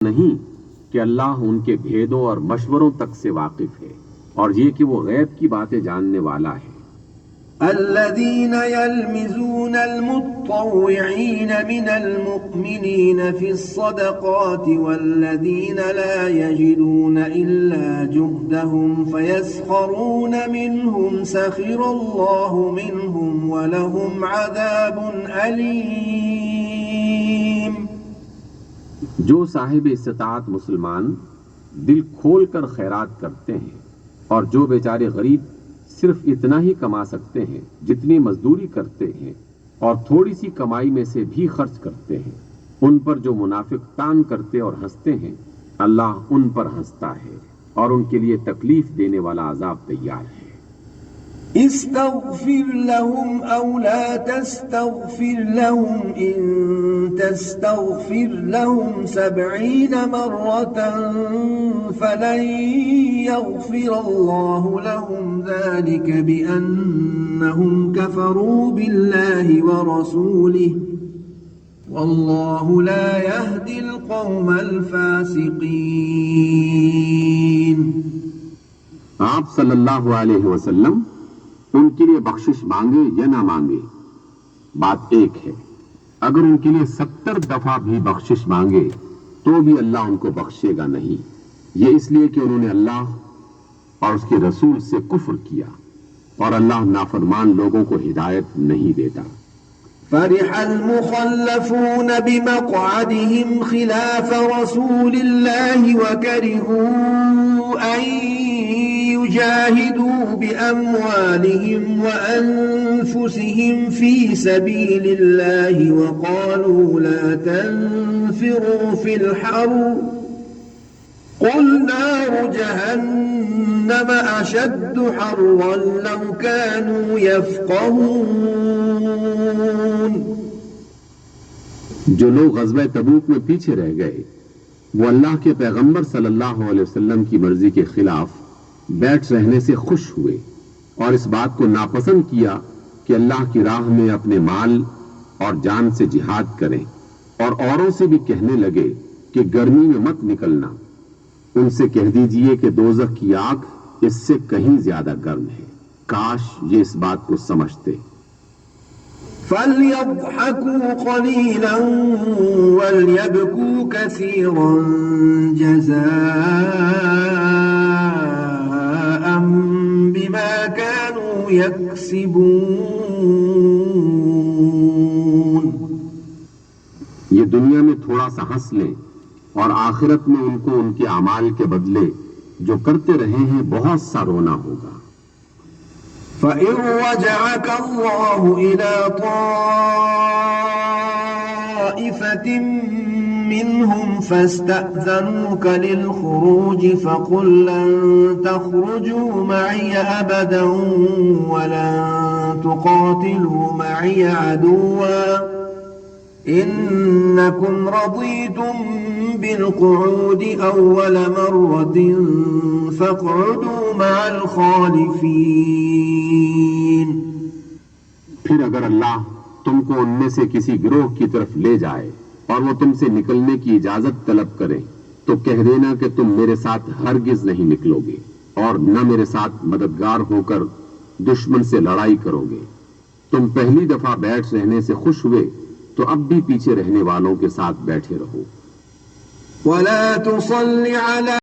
نہیں کہ اللہ ان کے بھیدوں اور مشوروں تک سے واقف ہے، اور یہ کہ وہ غیب کی باتیں جاننے والا ہے۔ الذين يلمزون المطوعين من المؤمنين في الصدقات والذين لا يجدون إلا جهدهم فيسخرون منهم سخر الله منهم ولهم عذاب أليم۔ جو صاحب استطاعت مسلمان دل کھول کر خیرات کرتے ہیں، اور جو بیچارے غریب صرف اتنا ہی کما سکتے ہیں جتنی مزدوری کرتے ہیں، اور تھوڑی سی کمائی میں سے بھی خرچ کرتے ہیں، ان پر جو منافق تان کرتے اور ہنستے ہیں، اللہ ان پر ہنستا ہے اور ان کے لیے تکلیف دینے والا عذاب تیار ہے۔ استغفر لهم أو لا تستغفر لهم إن تستغفر لهم 70 مرة فلن يغفر الله لهم ذلك بأنهم كفروا بالله ورسوله والله لا يهدي القوم الفاسقين۔ آپ صلی اللہ علیہ وسلم ان کے لیے بخشش مانگے یا نہ مانگے، بات ایک ہے۔ اگر ان کے لیے 70 دفعہ بھی بخشش مانگے تو بھی اللہ ان کو بخشے گا نہیں، یہ اس لیے کہ انہوں نے اللہ اور اس کے رسول سے کفر کیا، اور اللہ نافرمان لوگوں کو ہدایت نہیں دیتا۔ فرح المخلفون بمقعدهم خلاف رسول الله وكرهوا أن يجاهدوا بأموالهم وأنفسهم في سبيل الله وقالوا لا تنفروا في الحر قل نار جهنم أشد حرا لو كانوا يفقهون۔ جو لوگ غزوہ تبوک میں پیچھے رہ گئے وہ اللہ کے پیغمبر صلی اللہ علیہ وسلم کی مرضی کے خلاف بیٹھ رہنے سے خوش ہوئے، اور اس بات کو ناپسند کیا کہ اللہ کی راہ میں اپنے مال اور جان سے جہاد کریں، اور اوروں سے بھی کہنے لگے کہ گرمی میں مت نکلنا۔ ان سے کہہ دیجئے کہ دوزخ کی آگ اس سے کہیں زیادہ گرم ہے، کاش یہ اس بات کو سمجھتے۔ فَلْيَضْحَكُوا قَلِيلًا وَلْيَبْكُوا كَثِيرًا جَزَاءً بِمَا كَانُوا يَكْسِبُونَ۔ یہ دنیا میں تھوڑا سا ہنس لیں، اور آخرت میں ان کو ان کے اعمال کے بدلے جو کرتے رہے ہیں بہت سا رونا ہوگا۔ فَإِن رَّجَعَكَ اللَّهُ إِلَىٰ طَائِفَةٍ مِّنْهُمْ فَاسْتَأْذَنُوكَ لِلْخُرُوجِ فَقُل لَّن تَخْرُجُوا مَعِيَ أَبَدًا وَلَن تُقَاتِلُوا مَعِيَ عَدُوًّا إِنَّكُمْ رَضِيتُم بِالْقُعُودِ أَوَّلَ مَرَّةٍ فَاقْعُدُوا مَعَ الْخَالِفِينَ۔ پھر اگر اللہ تم کو ان میں سے کسی گروہ کی طرف لے جائے اور وہ تم سے نکلنے کی اجازت طلب کرے تو کہہ دینا کہ تم میرے ساتھ ہرگز نہیں نکلو گے، اور نہ میرے ساتھ مددگار ہو کر دشمن سے لڑائی کرو گے۔ تم پہلی دفعہ بیٹھ رہنے سے خوش ہوئے تو اب بھی پیچھے رہنے والوں کے ساتھ بیٹھے رہو۔ وَلَا تُصَلِّ عَلَىٰ